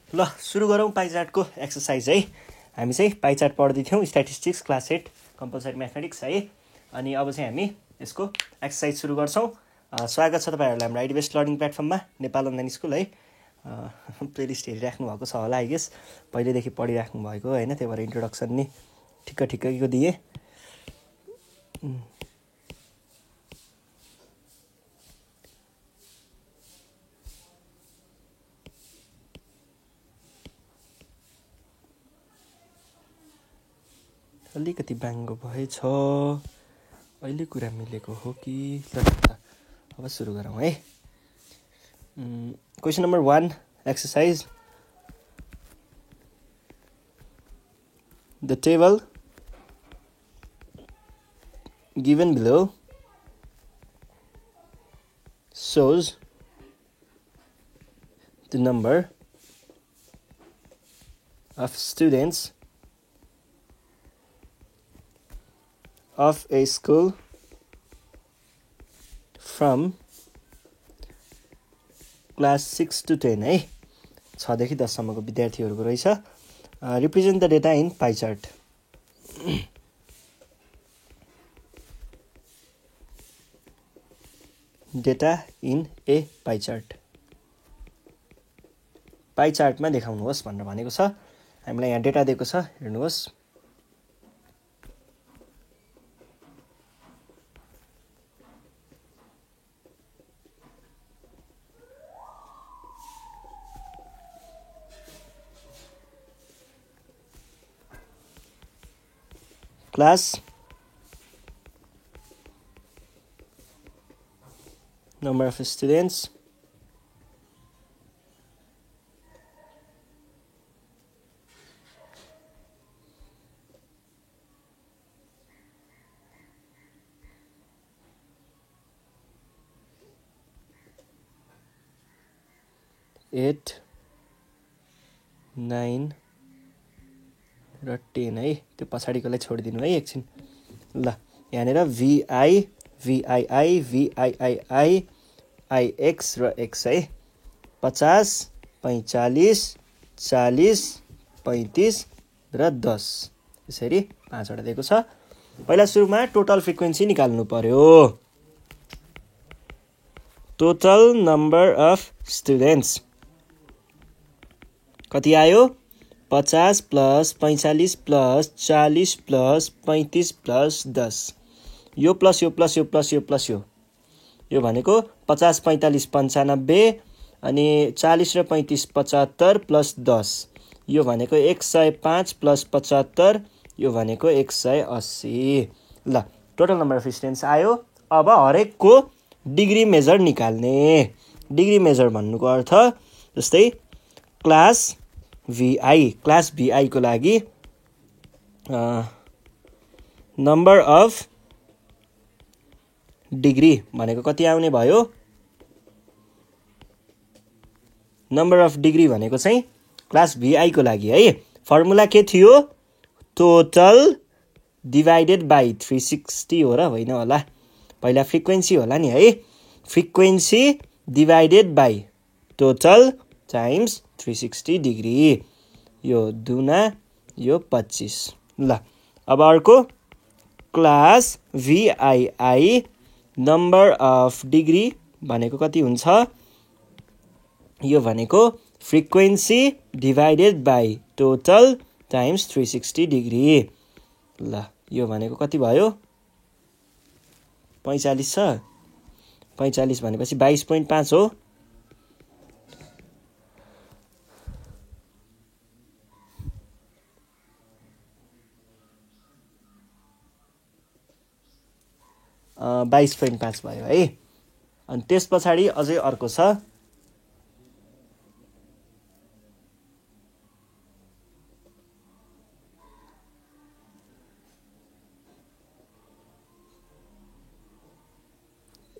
ल सुरु गरौँ पाइ चार्टको एक्सरसाइज है। हामी चाहिँ पाइ चार्ट पढ्दै थियौँ स्ट्याटिस्टिक्स क्लास 8 कम्पलसरी म्याथमेटिक्स है। अनि अब चाहिँ हामी यसको एक्सरसाइज सुरु गर्छौँ। स्वागत छ तपाईँहरूलाई हाम्रो आइडी बेस्ट लर्निङ प्लेटफर्ममा नेपाल अनलाइन स्कुल है। प्लेलिस्ट हेरिराख्नु भएको छ होला आई गेस, पहिल्यैदेखि पढिराख्नु भएको होइन, त्यही भएर इन्ट्रोडक्सन नि ठिक्कैको दिएँ। अलिकति बाङ्गो भएछ, अहिले कुरा मिलेको हो कि? अब सुरु गरौँ है। Question number 1 exercise. The table given below shows the number of students of a school from class 6 to 10 है, 6 देखि 10 सम्मको विद्यार्थीहरूको रहेछ। Represent the data in pie chart. Data in A pie chart. पाइ चार्टमा देखाउनुहोस् भनेर भनेको छ। हामीलाई यहाँ डेटा दिएको छ, हेर्नुहोस्। Class number of students at 9 र 10 है। त्यो पछाडिकोलाई छोडिदिनु है एकछिन। ल यहाँनिर VI VII VIII IX र X है। 50 45 40 35 र 10 यसरी 5 वटा दिएको छ। पहिला सुरुमा टोटल फ्रिक्वेन्सी निकाल्नु पर्यो। टोटल नम्बर अफ स्टुडेन्ट्स कति आयो? 50 प्लस 45 प्लस 40 प्लस 35 प्लस 10। यो प्लस यो प्लस यो प्लस यो प्लस यो भनेको 50 45 95 अनि 40 र 35 75 प्लस 10। यो भनेको 105 प्लस 75, यो भनेको 180। ल टोटल नम्बर अफ स्टुडेन्ट्स आयो। अब हरेकको डिग्री मेजर निकाल्ने। डिग्री मेजर भन्नुको अर्थ जस्तै क्लास VI को लागि नम्बर अफ डिग्री भनेको कति आउने भयो? नम्बर अफ डिग्री भनेको चाहिँ क्लास VI को लागि है, फर्मुला के थियो? टोटल डिभाइडेड बाई 360 हो र होइन होला? पहिला फ्रिक्वेन्सी होला नि है। Frequency divided by total times 360 degree. यो दुना यो 25। ल अब अर्को class VII number of degree भनेको कति हुन्छ? यो भनेको frequency divided by total times 360 degree. ल यो भनेको कति भयो? 45 छ। 45 भनेपछि 22.5 हो। अ 22.5 भयो है। अनि त्यस पछाडि अझै अर्को छ।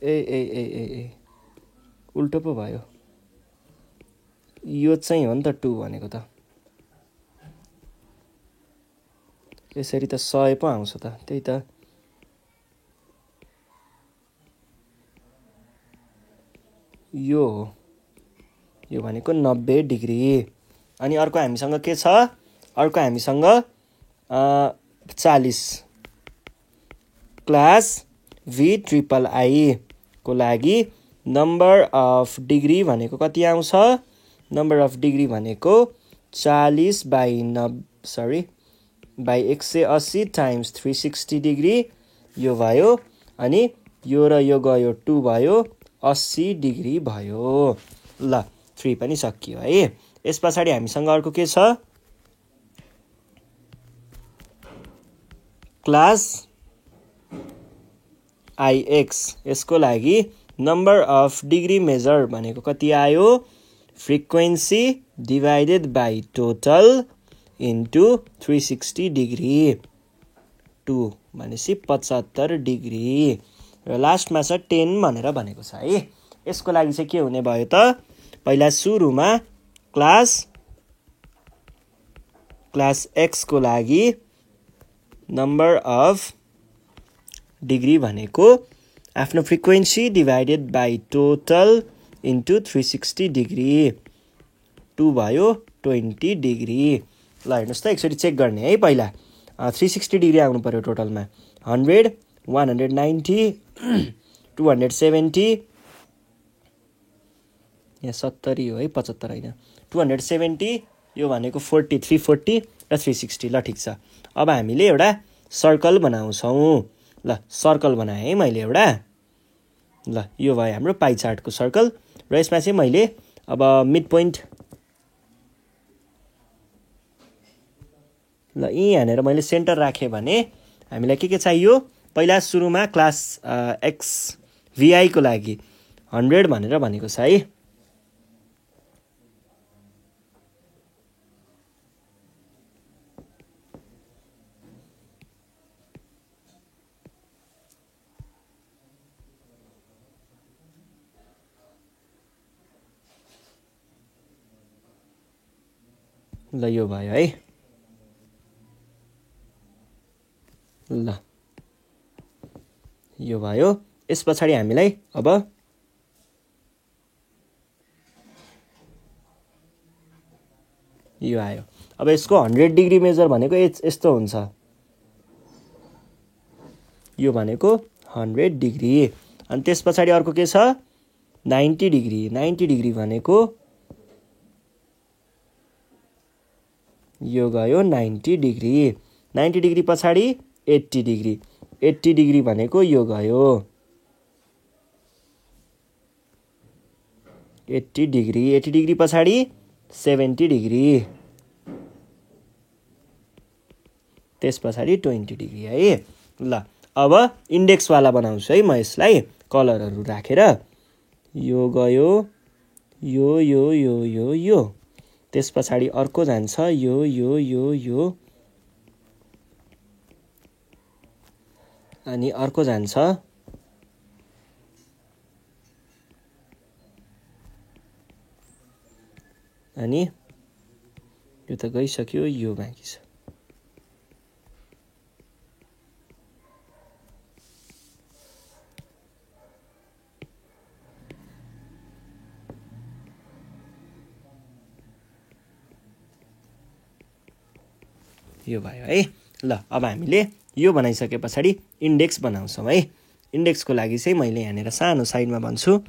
ए उल्टो पो भयो। यो चाहिँ हो नि त 2 भनेको त। यसरी त 100 पो आउँछ त, त्यही त। यो हो, यो भनेको 90 डिग्री। अनि अर्को हामीसँग के छ, अर्को हामीसँग 40 क्लास VIII को लागि नम्बर अफ डिग्री भनेको कति आउँछ, नम्बर अफ डिग्री भनेको 40 बाई 180 टाइम्स 360 डिग्री यो भयो, अनि यो र यो गयो 2 भयो, 80 डिग्री भयो। ल 3 पनि सकियो है। यस पछाडि हामीसँग अर्को के छ, क्लास IX, यसको लागि नम्बर अफ डिग्री मेजर भनेको कति आयो, frequency divided by total into 360 degree 2 भनेपछि 75 डिग्री र लास्टमा छ 10 भनेर भनेको छ है। यसको लागि चाहिँ के हुने भयो त, पहिला सुरुमा क्लास X को लागि नम्बर अफ डिग्री भनेको आफ्नो frequency divided by total into 360 degree 2 भयो 20 डिग्री। ल हेर्नुहोस् त एकचोटि चेक गर्ने है। पहिला 360 डिग्री आउनु पर्यो टोटलमा, 100 190 270 यहाँ 70 हो है, 75 होइन, 270 यो भनेको 40 340 र 360। ल ठिक छ। अब हामीले एउटा सर्कल बनाउँछौँ। ल सर्कल बनाएँ है मैले एउटा। ल यो भयो हाम्रो पाइ चार्टको सर्कल र यसमा चाहिँ मैले अब मिड पोइन्ट ल यी हानेर मैले सेन्टर राखेँ भने हामीलाई के चाहियो, पहिला सुरुमा क्लास X VI को लागि 100 भनेर भनेको छ है। ल यो भयो है। ल यो भयो। यस पछाडि हामीलाई अब यो आयो। अब यसको 100 डिग्री मेजर भनेको यस्तो हुन्छ, यो भनेको 100 डिग्री। अनि त्यस पछाडि अर्को के छ, 90 डिग्री। 90 डिग्री भनेको यो गयो 90 डिग्री। 90 डिग्री पछाडि 80 डिग्री। 80 डिग्री भनेको यो गयो 80 डिग्री। 80 डिग्री पछाडि 70 डिग्री, त्यस पछाडि 20 डिग्री है। ल अब इन्डेक्सवाला बनाउँछु है म यसलाई कलरहरू राखेर। यो गयो यो यो यो यो यो, त्यस पछाडि अर्को जान्छ यो यो यो यो, अनि अर्को जान्छ अनि यो त गइसक्यो, यो बाँकी छ। यो भयो है। ल अब हामीले यो बनाइसके पछाडि इन्डेक्स बनाउँछौँ है। इन्डेक्सको लागि चाहिँ मैले यहाँनिर सानो साइडमा भन्छु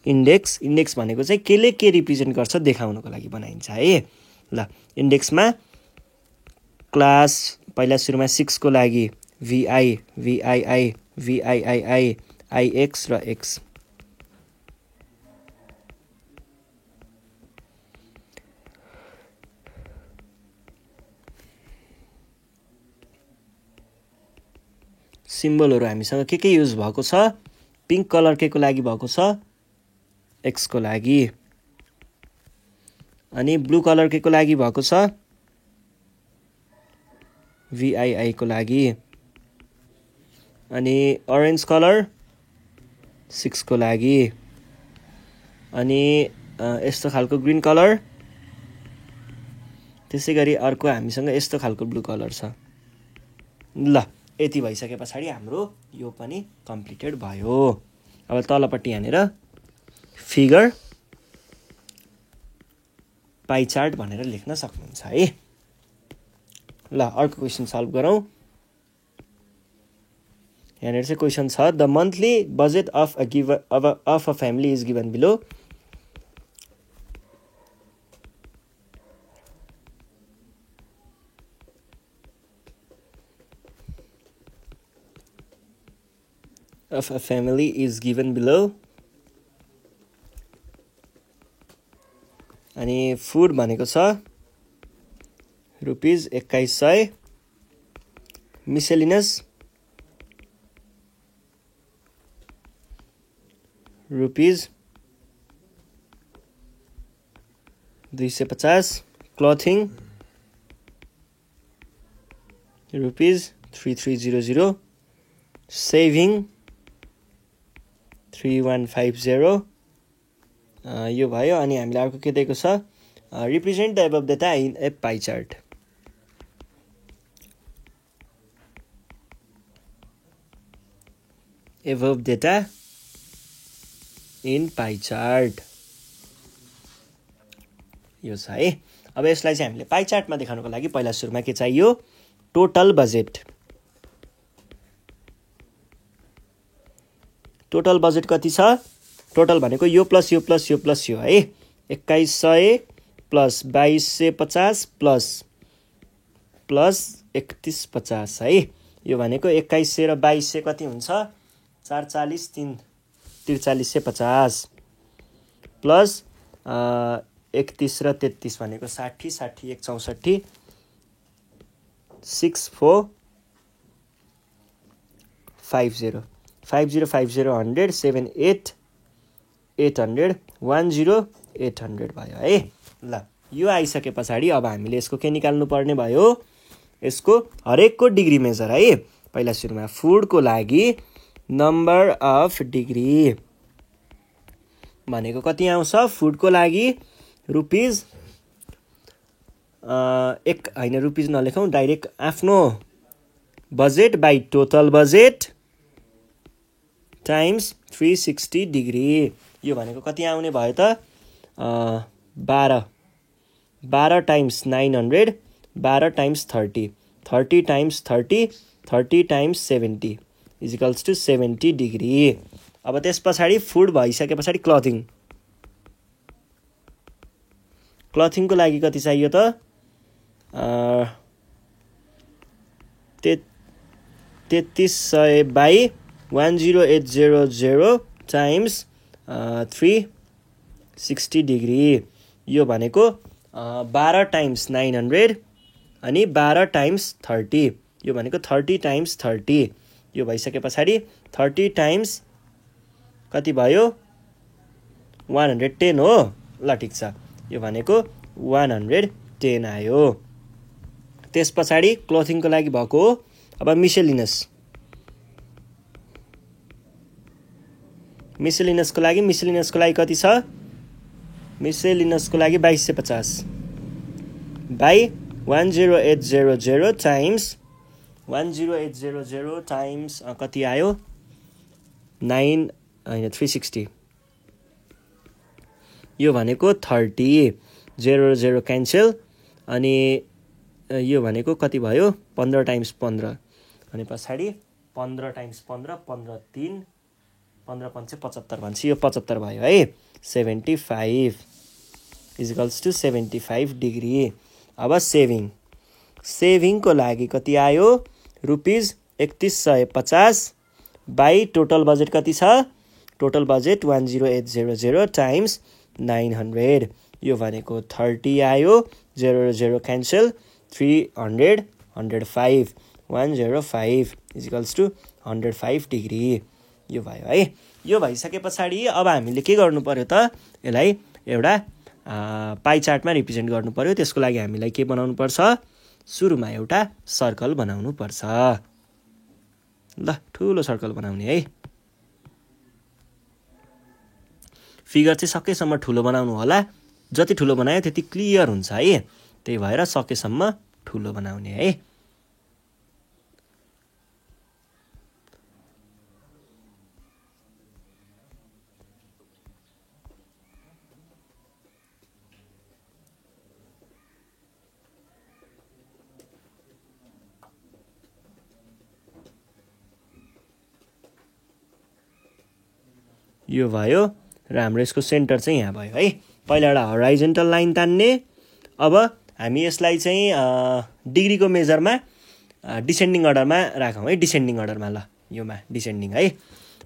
इन्डेक्स। इन्डेक्स भनेको चाहिँ केले के रिप्रेजेन्ट गर्छ देखाउनको लागि बनाइन्छ है। ल इन्डेक्समा क्लास पहिला सुरुमा 6 को लागि VI VII VIII IX र X। सिम्बलहरू हामीसँग के युज भएको छ, पिङ्क कलर के को लागि भएको छ, X को लागि, अनि ब्लू कलर के को लागि भएको छ, VII को लागि, अनि ऑरेन्ज कलर 6 को लागि, अनि यस्तो खालको ग्रीन कलर, त्यसैगरी अर्को हामीसँग यस्तो खालको ब्लू कलर छ। ल यति भइसके पछाडि हाम्रो यो पनि कम्प्लिटेड भयो। अब तलपट्टि यहाँनिर फिगर पाई चार्ट भनेर लेख्न सक्नुहुन्छ है। ल अर्को क्वेसन सल्भ गरौँ। यहाँनिर चाहिँ क्वेसन छ the monthly budget of a family is given below. Of a family is given below. अनि फुड भनेको छ रुपिज 2100, मिसेलिनस रुपिज 250, क्लथिङ रुपिज 3300, सेभिङ 3150 यो भयो। अनि हामीले अर्को के दिएको छ represent the above data in A pie chart. Above data in pie chart यो छ है। अब यसलाई चाहिँ हामीले पाई चार्टमा देखाउनको लागि पहिला सुरुमा के चाहियो टोटल बजेट। टोटल बजेट कति छ टोटल भनेको यो प्लस यो प्लस यो प्लस यो है 2100 प्लस 2250 प्लस 3150 है। यो भनेको 2100 र 2200 कति हुन्छ 440 3 4350 प्लस 31 र 33 भनेको 60 60 1 64 6450 5050 100 78 800 10 800 भयो है। ल यो आइसके पछाडि अब हामीले यसको के निकाल्नु पर्ने भयो यसको हरेकको डिग्री मेजर है। पहिला सुरुमा फुडको लागि नम्बर अफ डिग्री भनेको कति आउँछ फुडको लागि रुपिज एक हैन रुपिज नलेखौँ डाइरेक्ट आफ्नो budget by total budget times 360 degree. यो भनेको कति आउने भयो त 12 times 900 12 times 30 30 times 30 30 times 70 equals to 70 degree. अब त्यस पछाडि फुड भइसके पछाडि क्लथिङको लागि कति चाहियो त 3300 बाई 10800 टाइम्स 360 डिग्री। यो भनेको 12 टाइम्स 900 अनि 12 टाइम्स 30 यो भनेको 30 टाइम्स 30 यो भइसके पछाडि 30 टाइम्स कति भयो 110 हो। ल ठिक छ यो भनेको 110 आयो। त्यस पछाडि क्लोथिङको लागि भएको अब मिसेलिनसको लागि कति छ मिसेलिनसको लागि 2250 बाई 10800 टाइम्स 10800 टाइम्स कति आयो 9 हैन 360 यो भनेको 30 00 क्यान्सल अनि यो भनेको कति भयो 15 टाइम्स 15 अनि पछाडि 15 टाइम्स 15 15 3 15 5 75 भन्छ यो 75 भयो है 75 इजिकल्स टु 75 डिग्री। अब सेभिङको लागि कति आयो रुपिज 3150 बाई टोटल बजेट कति छ टोटल बजेट 10800 टाइम्स 900 यो भनेको 30 आयो 00 क्यान्सल 300 105 105 इजिकल्स टु 105 डिग्री यो भयो है। यो भइसके पछाडि अब हामीले के गर्नु पर्यो त यसलाई एउटा पाई चार्टमा रिप्रेजेन्ट गर्नु पर्यो। त्यसको लागि हामीलाई के बनाउनु पर्छ सुरुमा एउटा सर्कल बनाउनु पर्छ। ल ठुलो सर्कल बनाउने है फिगर चाहिँ सकेसम्म ठुलो बनाउनु होला जति ठुलो बनायो त्यति क्लियर हुन्छ है त्यही भएर सकेसम्म ठुलो बनाउने है। यो भयो र हाम्रो यसको सेन्टर चाहिँ यहाँ भयो है। पहिला एउटा हराइजन्टल लाइन तान्ने। अब हामी यसलाई चाहिँ डिग्रीको मेजरमा डिसेन्डिङ अर्डरमा राखौँ है, डिसेन्डिङ अर्डरमा। ल योमा डिसेन्डिङ है।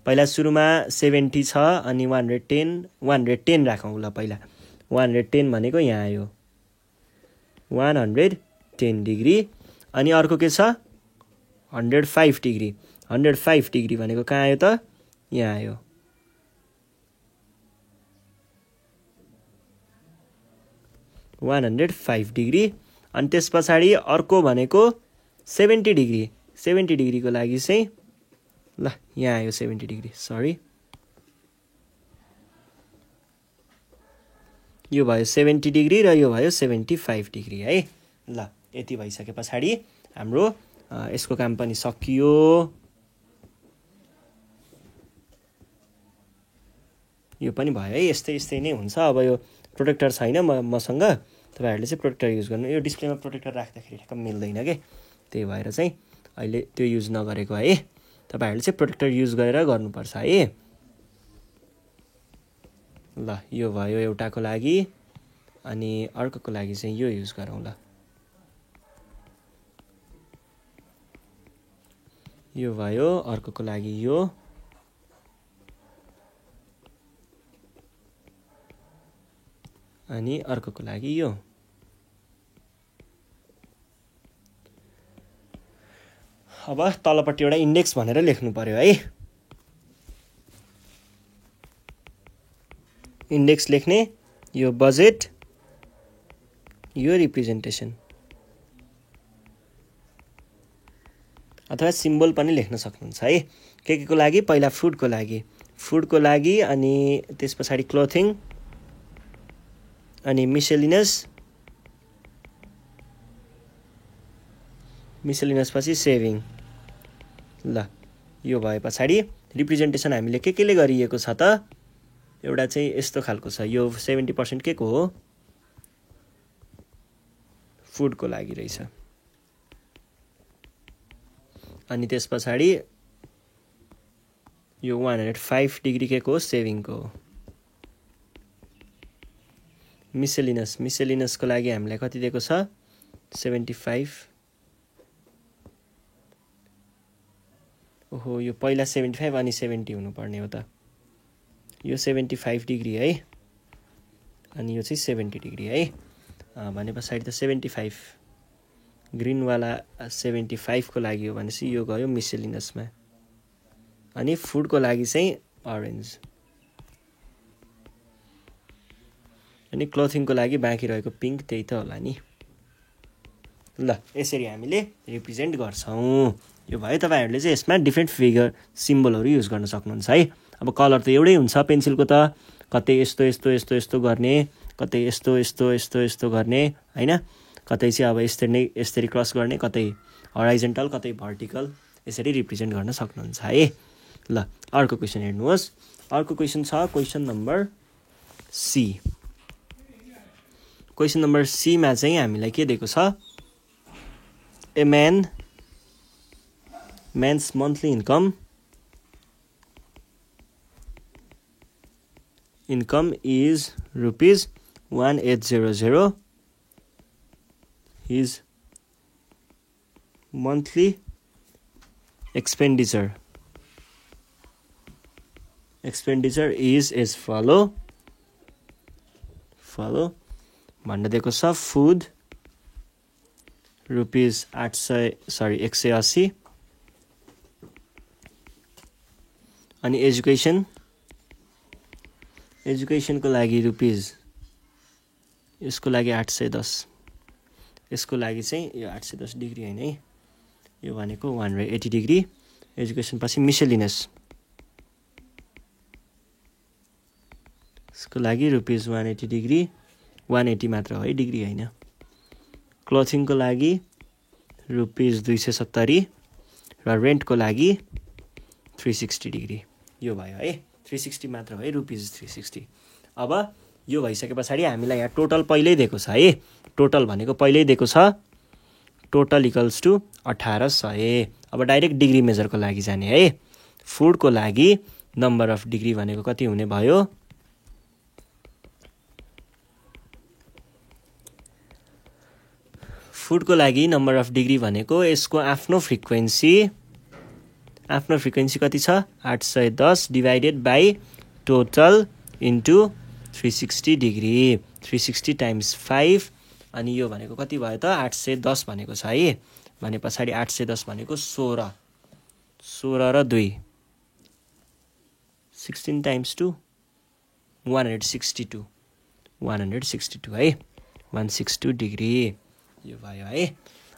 पहिला सुरुमा 70 छ अनि 110 राखौँ। ल पहिला 110 भनेको यहाँ आयो 110 डिग्री। अनि अर्को के छ 105 डिग्री। 105 डिग्री भनेको कहाँ आयो त, यहाँ आयो। One 105 degree. अनि त्यस पछाडि अर्को भनेको 70 डिग्री। 70 डिग्रीको लागि चाहिँ ल यहाँ आयो 70 डिग्री, सरी यो भयो 70 डिग्री र यो भयो 75 डिग्री है। ल यति भइसके पछाडि हाम्रो यसको काम पनि सकियो। यो पनि भयो है। यस्तै नै हुन्छ। अब यो प्रोटेक्टर छैन मसँग, तपाईहरुले चाहिँ प्रोटेक्टर युज गर्नु। यो डिस्प्लेमा प्रोटेक्टर राख्दाखेरि ठ्याक्क मिल्दैन के, त्यही भएर चाहिँ अहिले त्यो युज नगरेको है। तपाईहरुले चाहिँ प्रोटेक्टर युज गरेर गर्नुपर्छ है। ल यो भयो एउटाको लागि। अनि अर्कोको लागि चाहिँ यो युज गरौँ। ल यो भयो, अर्कोको लागि यो। अनि अर्कोको लागि यो। अब तलपट्टि एउटा इन्डेक्स भनेर लेख्नु पर्यो है। इन्डेक्स लेख्ने, यो बजेट, यो रिप्रेजेन्टेसन, अथवा सिम्बल पनि लेख्न सक्नुहुन्छ है। के को लागि, पहिला फुडको लागि, अनि त्यस पछाडि क्लोथिङ, अनि मिसेलिनस पछि सेभिङ। ल यो भए पछाडि रिप्रेजेन्टेसन हामीले के ले गरिएको छ त, एउटा चाहिँ यस्तो खालको छ। यो 70% के को हो, फुडको लागि रहेछ। अनि त्यस पछाडि यो 105 डिग्री के को हो, सेभिङको हो। मिसेलिनसको लागि हामीलाई कति दिएको छ, 75। ओहो यो पहिला 75 अनि 70 हुनुपर्ने हो त। यो 75 डिग्री है, अनि यो चाहिँ 70 डिग्री है। भने पछाडि त 75 ग्रिनवाला 75 को लागि हो भनेपछि यो गयो मिसेलिनसमा। अनि फुडको लागि चाहिँ अरेन्ज। अनि क्लोथिङको लागि बाँकी रहेको पिङ्क, त्यही त होला नि। ल यसरी हामीले रिप्रेजेन्ट गर्छौँ। यो भयो। तपाईहरुले चाहिँ यसमा डिफ्रेन्ट फिगर सिम्बलहरु युज गर्न सक्नुहुन्छ है। अब कलर त एउटै हुन्छ पेन्सिलको त, कतै यस्तो गर्ने, कतै यस्तो गर्ने हैन, कतै चाहिँ अब यसरी क्रस गर्ने, कतै हराइजन्टल, कतै भर्टिकल, यसरी रिप्रेजेन्ट गर्न सक्नुहुन्छ है। ल अर्को क्वेशन हेर्नुहोस्। अर्को क्वेशन छ question number C. Question number C मा चाहिँ हामीलाई के दिएको छ, ए man's monthly income is rupees 1800. His monthly expenditure is as follow भन्ने दिएको छ। फुड रुपीज 180, अनि एजुकेसनको लागि रुपीज, यसको लागि 810, यसको लागि चाहिँ यो 810 डिग्री हैन है, यो भनेको 180 डिग्री। एजुकेसन पछि मिसेलिनस, यसको लागि रुपीज 180 डिग्री, 180 मात्र है, डिग्री हैन। क्लोथिङको लागि रुपीज 270 र रेन्टको लागि 360 डिग्री। यो भयो है, 360 मात्र है, रुपीज 360। अब यो भइसके पछाडि हामीलाई यहाँ टोटल पहिल्यै दिएको छ है। टोटल भनेको पहिल्यै दिएको छ, टोटल इक्वल्स टु 1800। अब डाइरेक्ट डिग्री मेजरको लागि जाने है। फुडको लागि नम्बर अफ डिग्री भनेको कति हुने भयो फुडको लागि नम्बर अफ डिग्री भनेको यसको आफ्नो फ्रिक्वेन्सी कति छ 810 divided by total into 360 degree 360 times 5 अनि यो भनेको कति भयो त 810 भनेको छ है भने पछाडि 810 भनेको 16 र 2 16 टाइम्स 2 162 है 162 डिग्री यो भयो है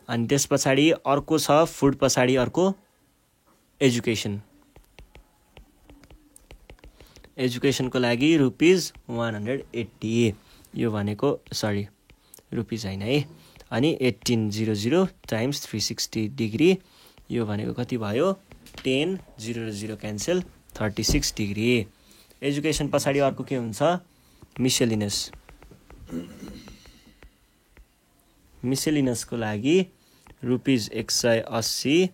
अनि त्यस पछाडि अर्को छ फुड पछाडि अर्को एजुकेसनको लागि ₹180 यो भनेको सरी रुपिस हैन है अनि 1800 टाइम्स 360 डिग्री यो भनेको कति भयो 10 0 र 0 क्यान्सल 36 डिग्री एजुकेसन पछाडि अर्को के हुन्छ मिसेलिनसको लागि ₹180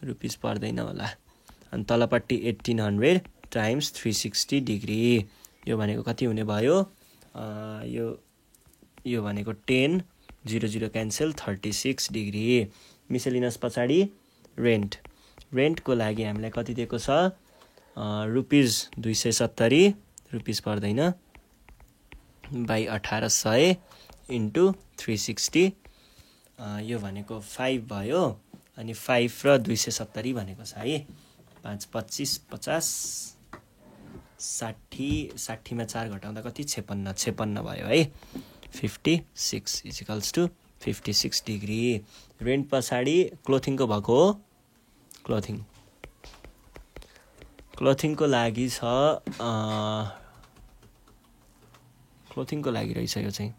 रुपिस पर्दैन होला अनि तलपट्टि 1800 टाइम्स 360 डिग्री यो भनेको कति हुने भयो यो भनेको 10 0 0 क्यान्सल 36 डिग्री मिसेलिनस पछाडि रेन्टको लागि हामीलाई कति दिएको छ ₹270 रुपिस पर्दैन बाई 1800 इन्टु 360 यो भनेको 5 भयो अनि 5 र 270 भनेको छ है 5 25 50 60 मा 4 घटाउँदा कति 56 भयो है 56 इक्वल्स टु 56 डिग्री रेन्ट पछाडि क्लोथिङको भएको हो क्लोथिङको लागि छ क्लोथिङको लागि रहेछ यो चाहिँ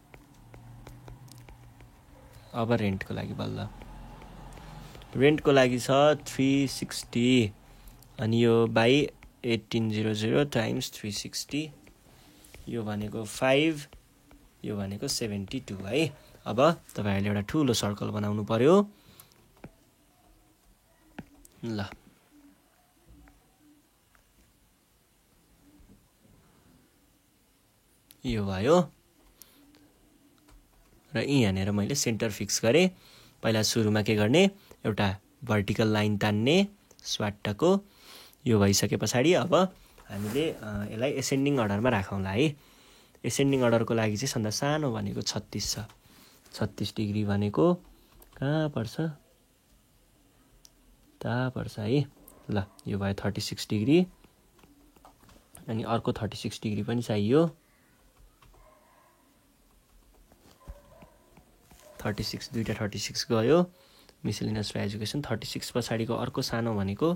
अब रेन्टको लागि बल्ल रेन्टको लागि छ 360 अनि यो बाई 1800 टाइम्स 360 यो भनेको 5 यो भनेको 72 है अब तपाईहरुले एउटा ठूलो सर्कल बनाउनु पर्यो ल यो भयो र यहाँनेर मैले सेन्टर फिक्स गरे पहिला सुरुमा के गर्ने एउटा भर्टिकल लाइन तान्ने स्वाट्टको यो भइसके पछाडि अब हामीले यसलाई एसेन्डिङ अर्डरमा राखौँला है एसेन्डिङ अर्डरको लागि चाहिँ सबभन्दा सानो भनेको 36 छ 36 डिग्री भनेको कहाँ पर्छ है ल यो भयो 36 डिग्री अनि अर्को 36 डिग्री पनि चाहियो 36 दुईटा 36 गयो मिसेलिनस र एजुकेसन 36 पछाडिको अर्को सानो भनेको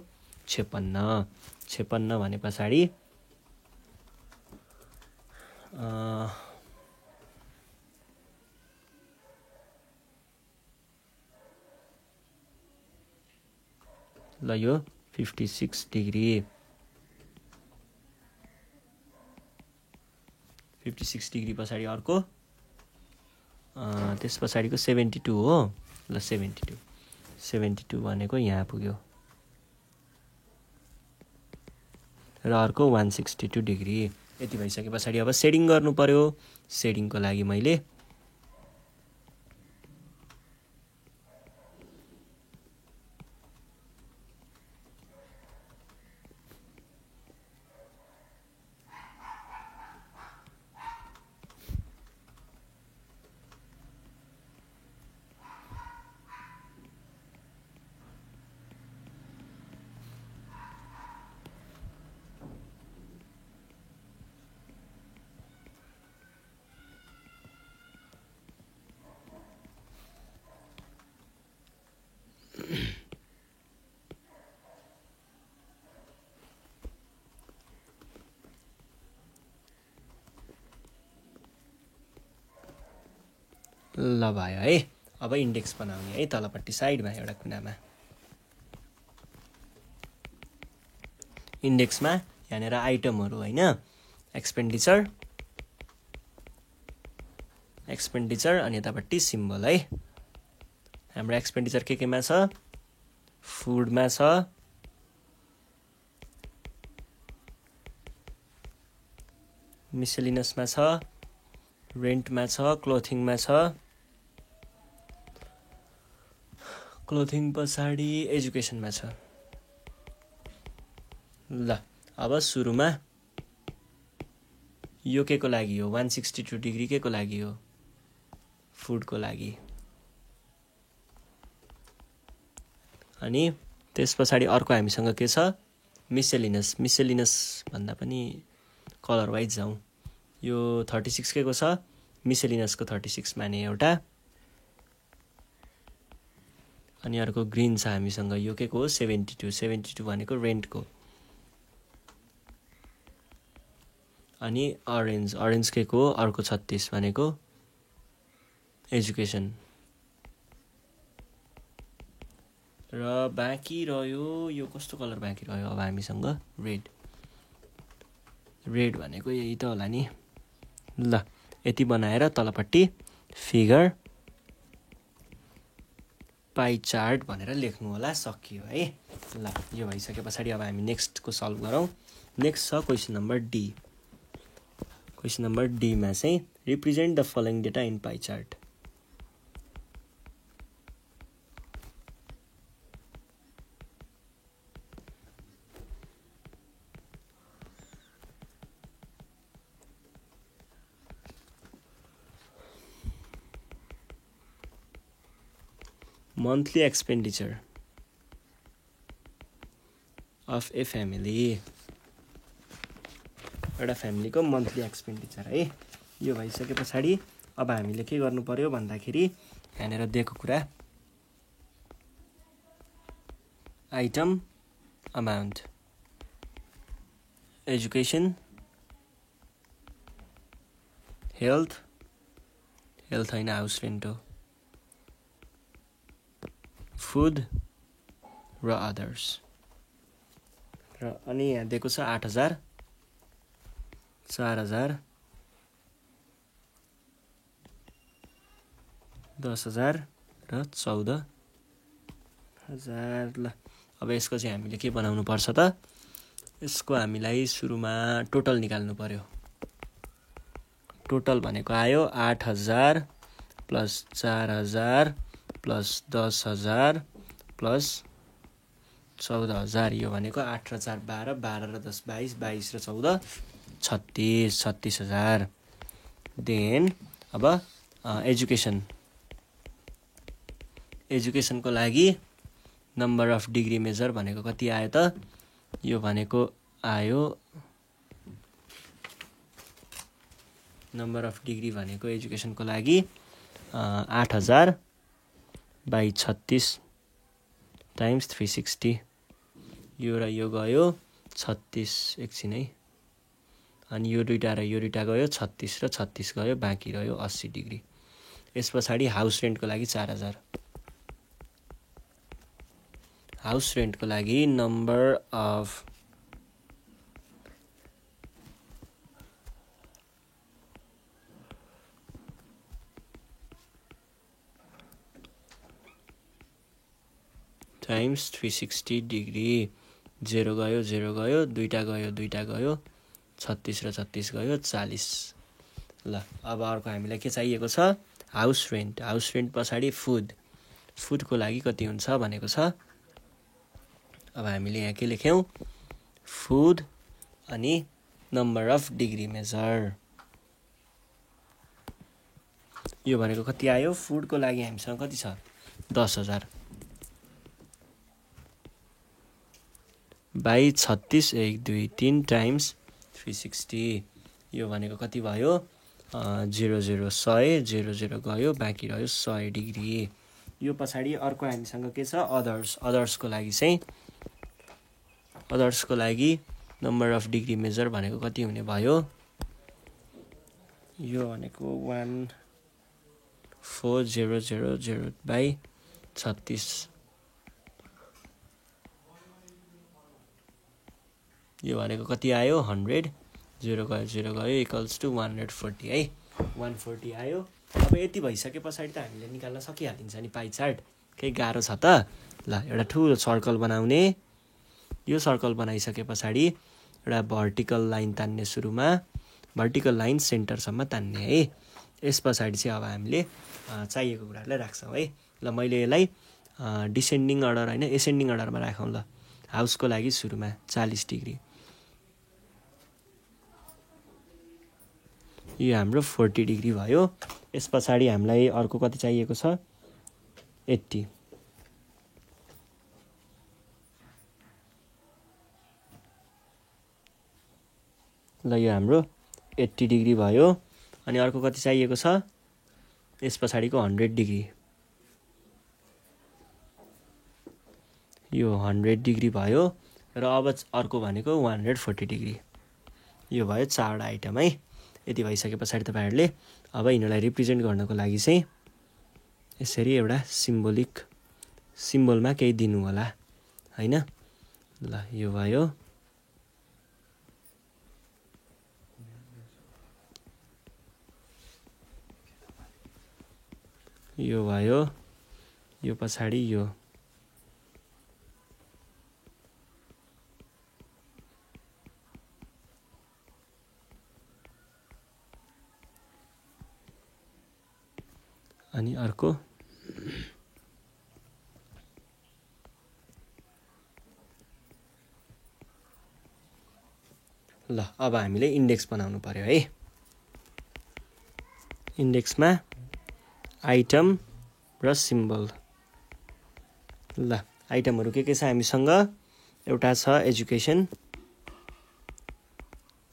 56 भने पछाडि ल यो 56 डिग्री 56 डिग्री पछाडि अर्को त्यस पछाडिको 72 हो ल 72 भनेको यहाँ पुग्यो र अर्को 162 डिग्री यति भइसके पछाडि अब सेडिङ गर्नु पर्यो सेडिङको लागि मैले ल भयो है अब इन्डेक्स बनाउने है तलपट्टि साइडमा एउटा कुनामा इन्डेक्समा यहाँनेर आइटमहरु हैन एक्सपेन्डिचर अनि यतापट्टि सिम्बल है हाम्रो एक्सपेन्डिचर केमा छ फुडमा छ मिसेलिनसमा छ, रेन्टमा छ, क्लोथिङमा छ, क्लोथिङ पछाडि एजुकेसनमा छ। ल अब सुरुमा यो के को लागि हो 162 डिग्री के को लागि हो फुडको लागि। अनि त्यस पछाडि अर्को हामीसँग के छ मिसेलिनस। मिसेलिनस भन्दा पनि कलर वाइज जाउँ। यो 36 के को छ मिसेलिनसको 36 माने एउटा। अनि अर्को ग्रीन छ हामीसँग यो के को हो 72। 72 भनेको रेन्टको। अनि अरेन्ज। अरेन्ज के को अर्को 36 भनेको एजुकेसन। र बाँकी रह्यो यो कस्तो कलर बाँकी रह्यो अब हामीसँग रेड। रेड भनेको यही त होला नि। ल यति बनाएर तलपट्टि फिगर पाई चार्ट भनेर लेख्नु होला। सकियो है। ल यो भइसके पछाडि अब हामी नेक्स्टको सल्भ गरौँ। नेक्स्ट छ question number D. Question number डीमा चाहिँ represent the following data in pie chart. monthly expenditure of a family। एउटा फ्यामिलीको मन्थली एक्सपेन्डिचर है। यो भइसके पछाडि अब हामीले के गर्नु पर्यो भन्दाखेरि यहाँनिर दिएको कुरा item amount education health health होइन हाउस रेन्ट हो फुड र अदर्स। र अनि यहाँ दिएको छ 8,000 4,000 10,000 र 14,000। ल अब यसको चाहिँ हामीले के बनाउनु पर्छ त यसको हामीलाई सुरुमा टोटल निकाल्नु पर्यो। टोटल भनेको आयो 8,000 प्लस 4,000 प्लस 10,000 प्लस 14,000। यो भनेको 8 र 4 12 12 र 10 22 22 र 14 36,000। देन अब एजुकेसन। एजुकेसनको लागि नम्बर अफ डिग्री मेजर भनेको कति आयो त यो भनेको आयो नम्बर अफ डिग्री भनेको एजुकेसनको लागि 8,000 बाई 36 टाइम्स 360। यो र यो गयो 36 एकछिन है। अनि यो दुईटा र यो दुईटा गयो 36 र 36 गयो बाँकी रह्यो 80 डिग्री। यस पछाडि हाउस रेन्टको लागि 4,000। हाउस रेन्टको लागि नम्बर अफ टाइम्स 360 डिग्री। 0 गयो 0 गयो दुईटा गयो 36 र 36 गयो 40। ल अब अर्को हामीलाई के चाहिएको छ हाउस रेन्ट। हाउस रेन्ट पछाडि फुड। फुडको लागि कति हुन्छ भनेको छ। अब हामीले यहाँ के लेख्यौँ फुड अनि नम्बर अफ डिग्री मेजर। यो भनेको कति आयो फुडको लागि हामीसँग कति छ 10,000 बाई 36 1 2 3 टाइम्स 360। यो भनेको कति भयो 0 0 100 0 0 गयो बाँकी रह्यो 100 डिग्री। यो पछाडि अर्को हामीसँग के छ अदर्स। अदर्सको लागि चाहिँ अदर्सको लागि नम्बर अफ डिग्री मेजर भनेको कति हुने भयो यो भनेको 14,000 बाई 36। यो भनेको कति आयो 100 0 गयो 0 गयो इक्वल्स टु 140 है। 140 आयो। अब यति भइसके पछाडि त हामीले निकाल्न सकिहालिन्छ नि पाई चार्ट। केही गाह्रो छ त। ल एउटा ठुलो सर्कल बनाउने। यो सर्कल बनाइसके पछाडि एउटा भर्टिकल लाइन तान्ने सुरुमा भर्टिकल लाइन सेन्टरसम्म तान्ने है। यस पछाडि चाहिँ अब हामीले चाहिएको कुराहरूलाई राख्छौँ है। ल मैले यसलाई डिसेन्डिङ अर्डर होइन एसेन्डिङ अर्डरमा राखौँ। ल हाउसको लागि सुरुमा 40 डिग्री, यो हाम्रो 40 डिग्री भयो। यस पछाडि हामीलाई अर्को कति चाहिएको छ 80। ल यो हाम्रो 80 डिग्री भयो। अनि अर्को कति चाहिएको छ यस पछाडिको 100 डिग्री, यो 100 डिग्री भयो। र अब अर्को भनेको 140 डिग्री, यो भयो 4 आइटम है। यति भइसके पछाडि तपाईँहरूले अब यिनीहरूलाई रिप्रेजेन्ट गर्नको लागि चाहिँ यसरी एउटा सिम्बलमा केही दिनु होला होइन। ल यो भयो, यो भयो, यो पछाडि यो, अनि अर्को ल अब हामीले इन्डेक्स बनाउनु पर्यो है। इन्डेक्समा आइटम र सिम्बल। ल आइटमहरू के छ हामीसँग, एउटा छ एजुकेसन,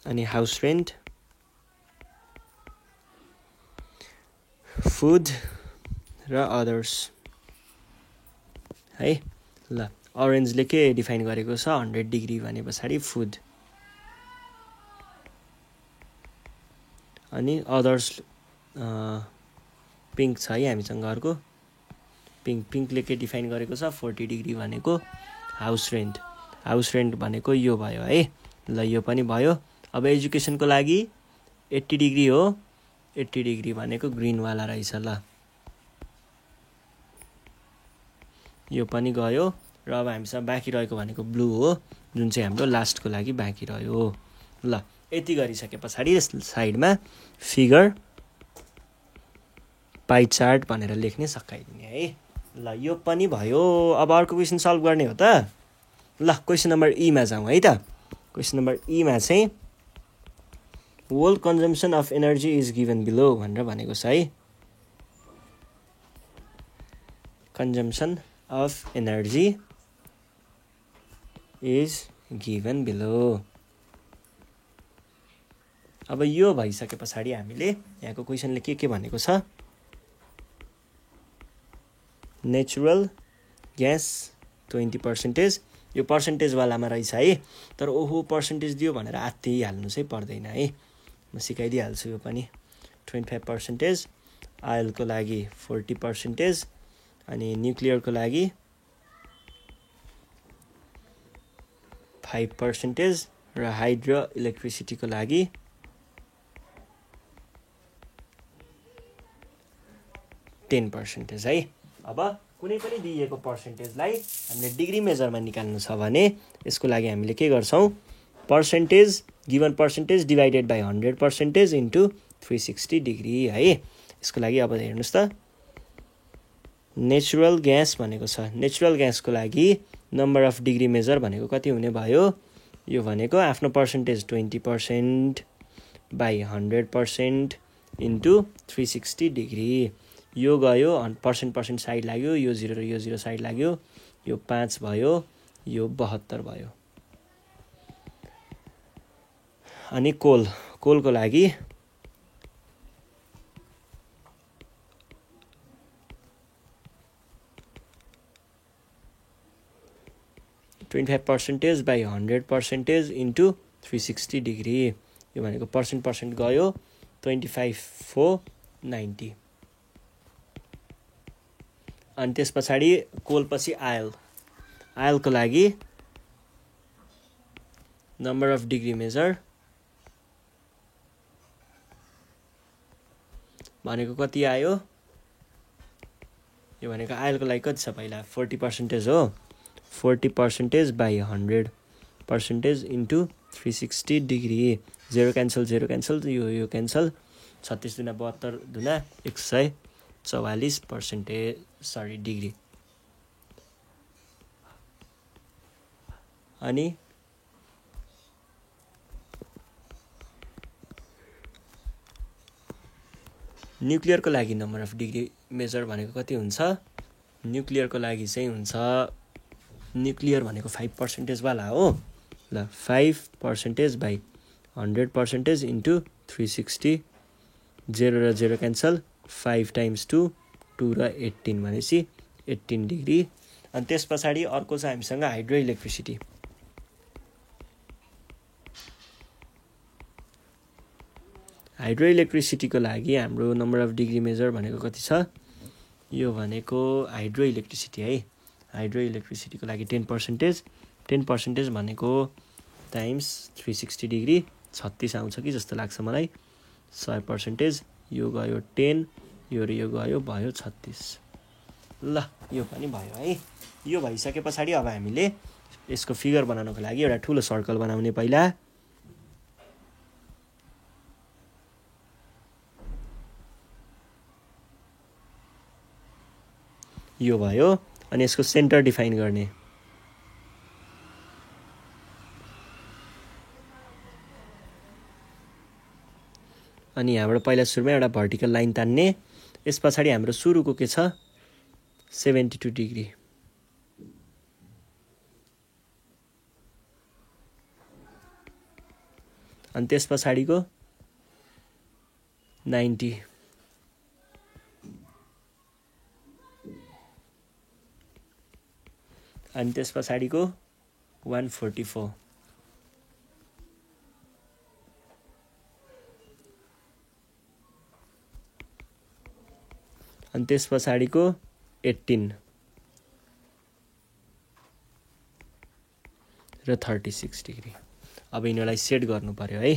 अनि हाउस रेन्ट, फुड र अदर्स है। ल अरेन्जले के डिफाइन गरेको छ 100 डिग्री भने पछाडि फुड, अनि अदर्स पिङ्क छ है हामीसँग अर्को पिङ्कले के डिफाइन गरेको छ 40 डिग्री भनेको हाउस रेन्ट भनेको यो भयो है। ल यो पनि भयो। अब एजुकेसनको लागि 80 डिग्री हो, 80 डिग्री भनेको ग्रिनवाला रहेछ। ल यो पनि गयो। र अब हामीसँग बाँकी रहेको भनेको ब्लू हो, जुन चाहिँ हाम्रो लास्टको लागि बाँकी रह्यो। ल यति गरिसके पछाडि साइडमा फिगर पाइ चार्ट भनेर लेख्ने सकाइदिने है। ल यो पनि भयो। अब अर्को क्वेसन सल्भ गर्ने हो त। ल क्वेसन नम्बर ईमा जाउँ है त। क्वेसन नम्बर ईमा चाहिँ world consumption of energy is given below भनेर भनेको छ है। Consumption of energy is given below. अब यो भइसके पछाडि हामीले यहाँको क्वेसनले के भनेको छ, नेचुरल ग्यास 20%, यो पर्सेन्टेजवालामा रहेछ है। तर ओहो पर्सेन्टेज दियो भनेर आत्तिहाल्नु चाहिँ पर्दैन है, म सिकाइदिइहाल्छु यो पनि। 25%, आयलको लागि 40%, अनि न्युक्लियरको लागि 5% र हाइड्रो इलेक्ट्रिसिटीको लागि 10% है। अब कुनै पनि दिइएको पर्सेन्टेजलाई हामीले डिग्री मेजरमा निकाल्नु छ भने यसको लागि हामीले के गर्छौँ, given percentage divided by 100% into 360 degree है। यसको लागि अब हेर्नुहोस् त, नेचुरल ग्यास भनेको छ। नेचुरल ग्यासको लागि नम्बर अफ डिग्री मेजर भनेको कति हुने भयो, यो भनेको आफ्नो पर्सेन्टेज 20% बाई 100% इन्टु 360 डिग्री। यो गयो पर्सेन्ट साइड लाग्यो, यो 0 र यो 0 साइड लाग्यो, यो 5 भयो, यो 72 भयो। अनि कोलको लागि 25% बाई 100% इन्टु 360 डिग्री। यो भनेको पर्सेन्ट गयो 25,490। अनि त्यस पछाडि कोलपछि आयलको लागि नम्बर अफ डिग्री मेजर भनेको कति आयो, यो भनेको आयलको लागि कति छ पहिला 40% हो, 40% बाई 100% इन्टु 360 डिग्री 0 क्यान्सल यो क्यान्सल 36 दुना 72 दुना 144% डिग्री अनि न्युक्लियरको लागि नम्बर अफ डिग्री मेजर भनेको कति हुन्छ न्युक्लियरको लागि चाहिँ हुन्छ न्युक्लियर भनेको 5% वाला हो ल 5% बाइ 100% इन्टु 360 0 र 0 क्यान्सल 5 टाइम्स 2 2 र 18 भनेपछि 18 डिग्री अनि त्यस पछाडि अर्को छ हामीसँग हाइड्रो इलेक्ट्रिसिटी हाइड्रो इलेक्ट्रिसिटीको लागि हाम्रो नम्बर अफ डिग्री मेजर भनेको कति छ यो भनेको हाइड्रो इलेक्ट्रिसिटी है हाइड्रो इलेक्ट्रिसिटीको लागि 10% भनेको टाइम्स 360 डिग्री 36 आउँछ कि जस्तो लाग्छ मलाई 100% यो गयो 10 यो र यो गयो भयो 36 ल यो पनि भयो है यो भइसके पछाडि अब हामीले यसको फिगर बनाउनको लागि एउटा ठुलो सर्कल बनाउने पहिला यो भयो अनि यसको सेन्टर डिफाइन गर्ने अनि यहाँबाट पहिला सुरुमा एउटा भर्टिकल लाइन तान्ने यस पछाडि हाम्रो सुरुको के छ 72 डिग्री अनि त्यस पछाडिको 90 अनि त्यस पछाडिको 144 अनि त्यस पछाडिको 18 र 36 डिग्री अब यिनीलाई सेट गर्नु पर्यो है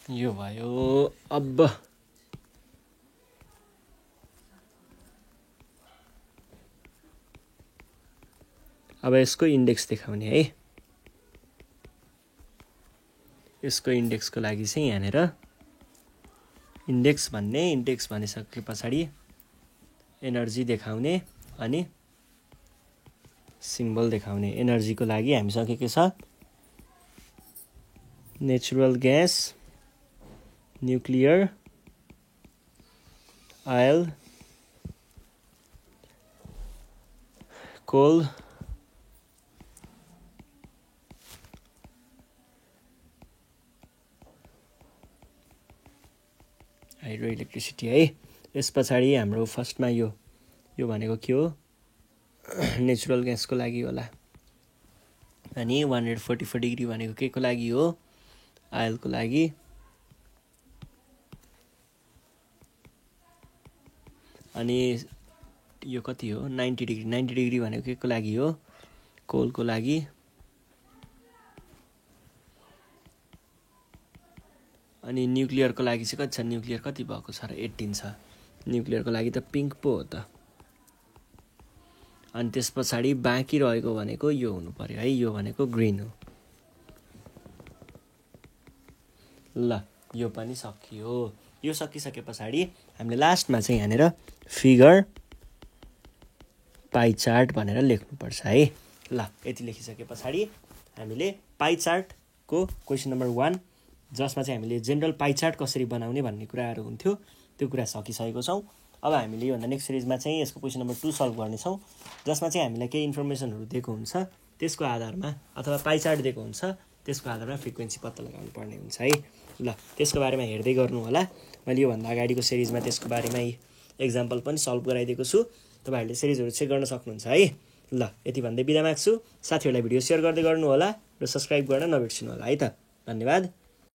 यो भयो अब यसको इन्डेक्स देखाउने है यसको इन्डेक्सको लागि चाहिँ यहाँनेर इन्डेक्स भनिसके पछाडि एनर्जी देखाउने अनि सिम्बल देखाउने एनर्जीको लागि हामीसँग के छ नेचुरल ग्यास न्युक्लियर आयल कोल हाइड्रो इलेक्ट्रिसिटी है यस पछाडि हाम्रो फर्स्टमा यो भनेको के हो नेचुरल ग्यासको लागि होला अनि 144 डिग्री भनेको के को लागि हो आयलको लागि अनि यो कति हो 90 डिग्री भनेको के को लागि हो कोलको लागि अनि न्युक्लियरको लागि चाहिँ कति छ न्युक्लियर कति भएको छ र 18 छ न्युक्लियरको लागि त पिङ्क पो हो त अनि त्यस पछाडि बाँकी रहेको भनेको यो हुनु पर्यो है यो भनेको ग्रीन हो ल यो पनि सकियो यो सकिसके पछाडि हामीले लास्टमा चाहिँ यहाँनेर फिगर पाई चार्ट भनेर लेख्नुपर्छ है ल यति लेखिसके पछाडि हामीले पाई चार्टको क्वेसन नम्बर 1 जसमा चाहिँ हामीले जेनरल पाई चार्ट कसरी बनाउने भन्ने कुराहरू हुन्थ्यो त्यो कुरा सकिसकेको छौँ अब हामीले योभन्दा नेक्स्ट सिरिजमा चाहिँ यसको क्वेसन नम्बर 2 सल्भ गर्नेछौँ जसमा चाहिँ हामीलाई केही इन्फर्मेसनहरू दिएको हुन्छ त्यसको आधारमा अथवा पाई चार्ट दिएको हुन्छ त्यसको आधारमा फ्रिक्वेन्सी पत्ता लगाउनु पर्ने हुन्छ है ल त्यसको बारेमा हेर्दै गर्नु होला मैले योभन्दा अगाडिको सिरिजमा त्यसको बारेमा एक्जाम्पल पनि सल्भ गराइदिएको छु तपाईहरुले सिरिजहरू चेक गर्न सक्नुहुन्छ है ल यति भन्दै बिदा माग्छु साथीहरुलाई भिडियो शेयर गर्दै गर्नु होला र सब्सक्राइब गर्न नबिर्सिनु होला है त। धन्यवाद।